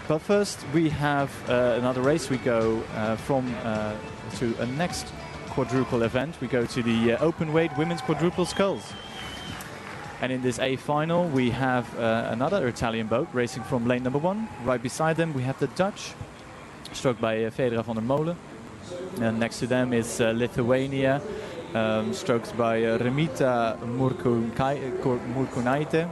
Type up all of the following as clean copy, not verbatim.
But first, we have another race. We go to a next quadruple event. We go to the open weight women's quadruple sculls. And in this A final, we have another Italian boat racing from lane number 1. Right beside them, we have the Dutch, stroked by Federa van der Molen. And next to them is Lithuania, stroked by Remita Murkunaite.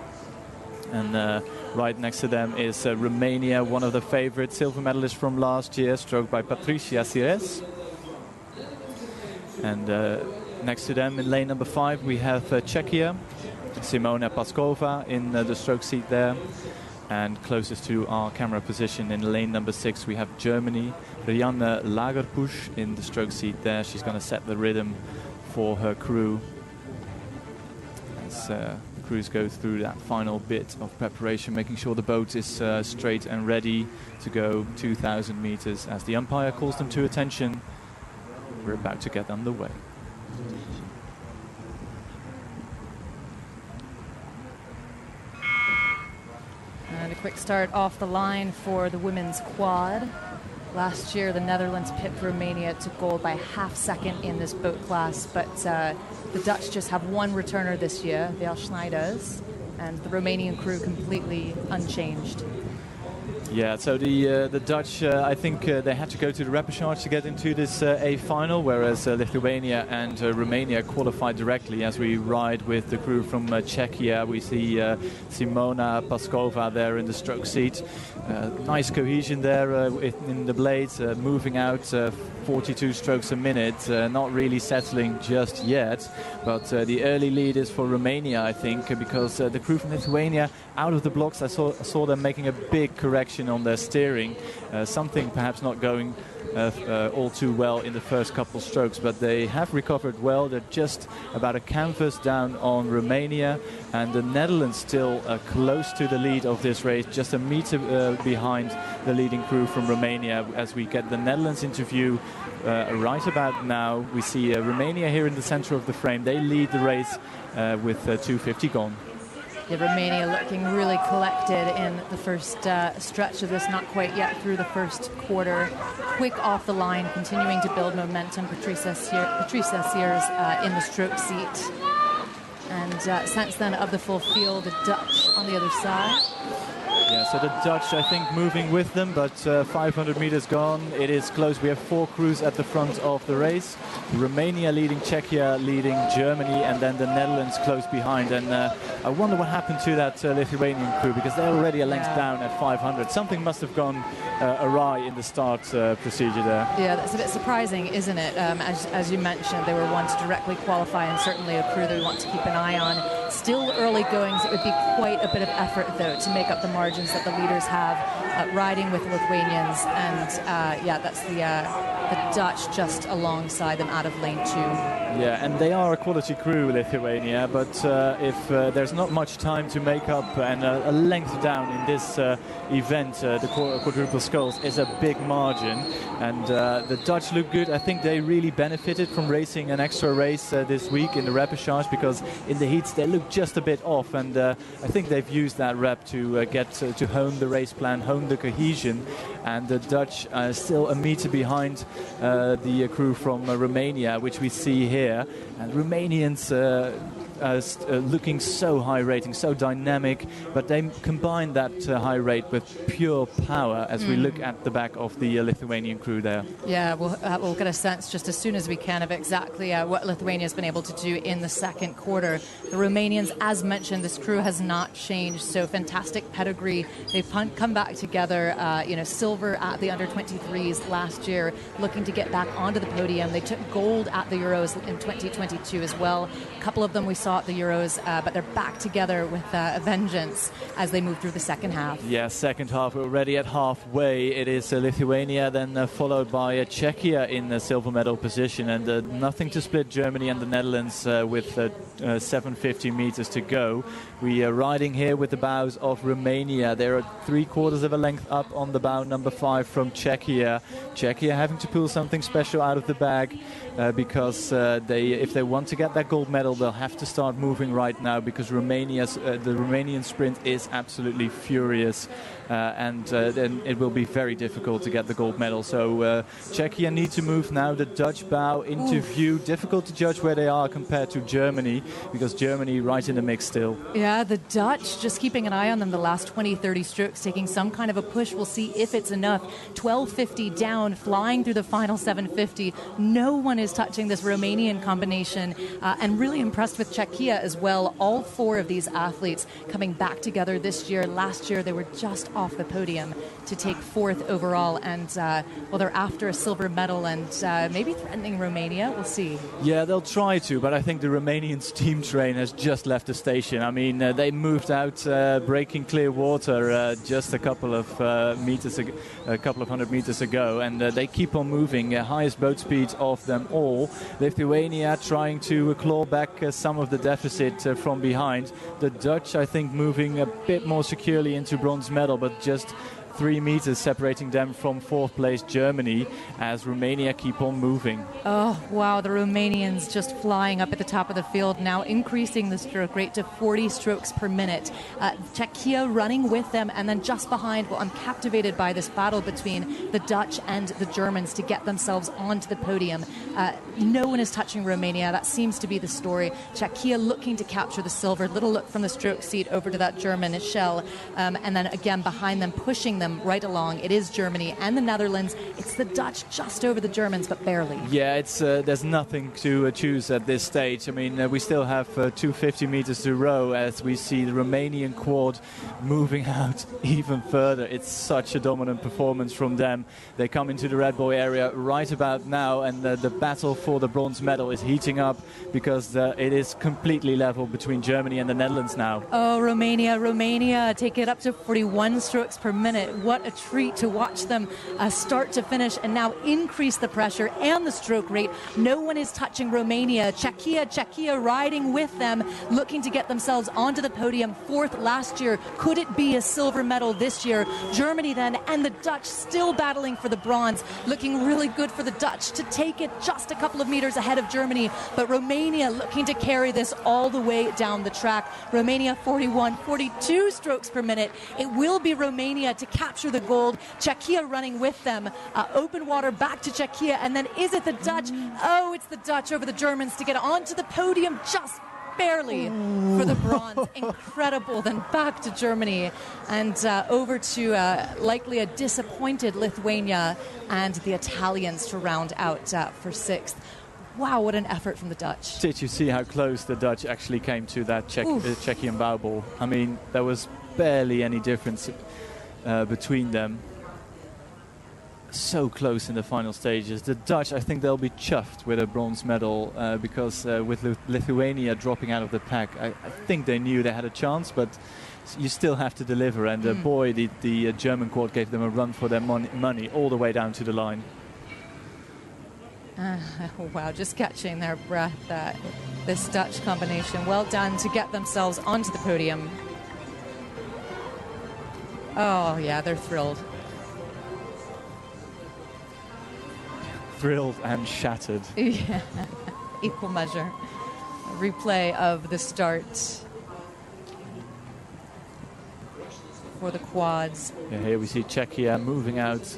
And right next to them is Romania, one of the favorite silver medalists from last year, stroked by Patricia Sires. And next to them in lane number 5, we have Czechia, Simona Paskova in the stroke seat there. And closest to our camera position in lane number 6, we have Germany, Rianne Lagerpusch in the stroke seat there. She's going to set the rhythm for her crew as the crews go through that final bit of preparation, making sure the boat is straight and ready to go 2,000 meters. As the umpire calls them to attention, we're about to get underway. And a quick start off the line for the women's quad. Last year, the Netherlands pipped Romania to gold by half second in this boat class, but the Dutch just have one returner this year, Vel Schneiders, and the Romanian crew completely unchanged. Yeah, so the Dutch, I think they had to go to the repechage to get into this A final, whereas Lithuania and Romania qualified directly. As we ride with the crew from Czechia, we see Simona Paskova there in the stroke seat. Nice cohesion there in the blades, moving out 42 strokes a minute, not really settling just yet. But the early lead is for Romania, I think, because the crew from Lithuania out of the blocks, I saw them making a big correction on their steering, something perhaps not going all too well in the first couple strokes, but they have recovered well. They're just about a canvas down on Romania, and the Netherlands still close to the lead of this race, just a meter behind the leading crew from Romania. As we get the Netherlands into view right about now, we see Romania here in the center of the frame. They lead the race with 2:50 gone. Yeah, Romania looking really collected in the first stretch of this, not quite yet through the first quarter. Quick off the line, continuing to build momentum. Patricia Sires in the stroke seat. And sense then of the full field, the Dutch on the other side. Yeah, so the Dutch, I think, moving with them, but 500 meters gone. It is close. We have 4 crews at the front of the race. Romania leading, Czechia leading, Germany, and then the Netherlands close behind. And I wonder what happened to that Lithuanian crew, because they're already a length down at 500. Something must have gone awry in the start procedure there. Yeah, that's a bit surprising, isn't it? As you mentioned, they were one to directly qualify, and certainly a crew that we want to keep an eye on. Still early goings. It would be quite a bit of effort, though, to make up the margins that the leaders have riding with the Lithuanians. And yeah, that's the Dutch just alongside them out of lane 2. Yeah, and they are a quality crew, Lithuania, but if there's not much time to make up, and a length down in this event, the quadruple sculls is a big margin. And the Dutch look good. I think they really benefited from racing an extra race this week in the repechage, because in the heats they look just a bit off, and I think they've used that rep to get to hone the race plan, hone the cohesion. And the Dutch are still a meter behind the crew from Romania, which we see here. And Romanians looking so high rating, so dynamic, but they combine that high rate with pure power as we look at the back of the Lithuanian crew there. Yeah, we'll get a sense just as soon as we can of exactly what Lithuania has been able to do in the second quarter. The Romanians, as mentioned, this crew has not changed, so fantastic pedigree. They've come back together, silver at the under-23s last year, looking to get back onto the podium. They took gold at the Euros in 2022 as well. A couple of them we saw at the Euros, but they're back together with a vengeance as they move through the second half. Yeah, second half, we're already at halfway. It is Lithuania, then followed by Czechia in the silver medal position, and nothing to split Germany and the Netherlands with 750 meters to go. We are riding here with the bows of Romania. They are 3/4 of a length up on the bow number 5 from Czechia. Czechia having to pull something special out of the bag because if they want to get that gold medal, they'll have to start moving right now, because the Romanian sprint is absolutely furious. and then it will be very difficult to get the gold medal. So Czechia need to move now. The Dutch bow into view. Difficult to judge where they are compared to Germany, because Germany right in the mix still. Yeah, the Dutch, just keeping an eye on them the last 20, 30 strokes, taking some kind of a push. We'll see if it's enough. 1250 down, flying through the final 750. No one is touching this Romanian combination, and really impressed with Czechia as well. All four of these athletes coming back together this year. Last year, they were just off the podium to take fourth overall, and well, they're after a silver medal and maybe threatening Romania. We'll see. Yeah, they'll try to, but I think the Romanian steam train has just left the station. I mean, they moved out breaking clear water just a couple of hundred meters ago, and they keep on moving. Highest boat speed of them all. Lithuania trying to claw back some of the deficit from behind. The Dutch, I think, moving a bit more securely into bronze medal, but just 3 meters separating them from fourth place Germany, as Romania keep on moving. Oh, wow, the Romanians just flying up at the top of the field, now increasing the stroke rate to 40 strokes per minute. Czechia running with them, and then just behind, well, I'm captivated by this battle between the Dutch and the Germans to get themselves onto the podium. No one is touching Romania. That seems to be the story. Czechia looking to capture the silver. Little look from the stroke seat over to that German shell, and then again behind them, pushing them right along. It is Germany and the Netherlands. It's the Dutch just over the Germans, but barely. Yeah, it's there's nothing to choose at this stage. I mean, we still have 250 meters to row as we see the Romanian quad moving out even further. It's such a dominant performance from them. They come into the Red Bull area right about now, and the battle for the bronze medal is heating up, because it is completely level between Germany and the Netherlands now. Oh, Romania take it up to 41 strokes per minute. What a treat to watch them start to finish and now increase the pressure and the stroke rate. No one is touching Romania. Czechia riding with them, looking to get themselves onto the podium. Fourth last year. Could it be a silver medal this year? Germany then, and the Dutch still battling for the bronze. Looking really good for the Dutch to take it just a couple of meters ahead of Germany. But Romania looking to carry this all the way down the track. Romania 41, 42 strokes per minute. It will be Romania to capture the gold. Czechia running with them. Open water back to Czechia, and then is it the Dutch? Oh, it's the Dutch over the Germans to get onto the podium just barely for the bronze. Incredible. Then back to Germany and over to likely a disappointed Lithuania and the Italians to round out for sixth. Wow, what an effort from the Dutch. Did you see how close the Dutch actually came to that Czechian bow ball? I mean, there was barely any difference between them. So close in the final stages. The Dutch, I think they'll be chuffed with a bronze medal, because with Lithuania dropping out of the pack, I think they knew they had a chance, but you still have to deliver, and boy, the German quad gave them a run for their money all the way down to the line. Wow, just catching their breath, this Dutch combination. Well done to get themselves onto the podium. Oh, yeah, they're thrilled. Thrilled and shattered. Yeah, equal measure. A replay of the start for the quads. Yeah, here we see Czechia moving out.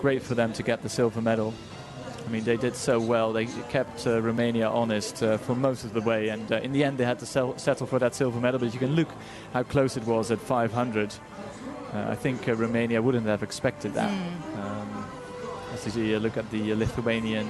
Great for them to get the silver medal. I mean, they did so well. They kept Romania honest for most of the way, and in the end they had to settle for that silver medal, but you can look how close it was at 500. I think Romania wouldn't have expected that. As you see, look at the Lithuanian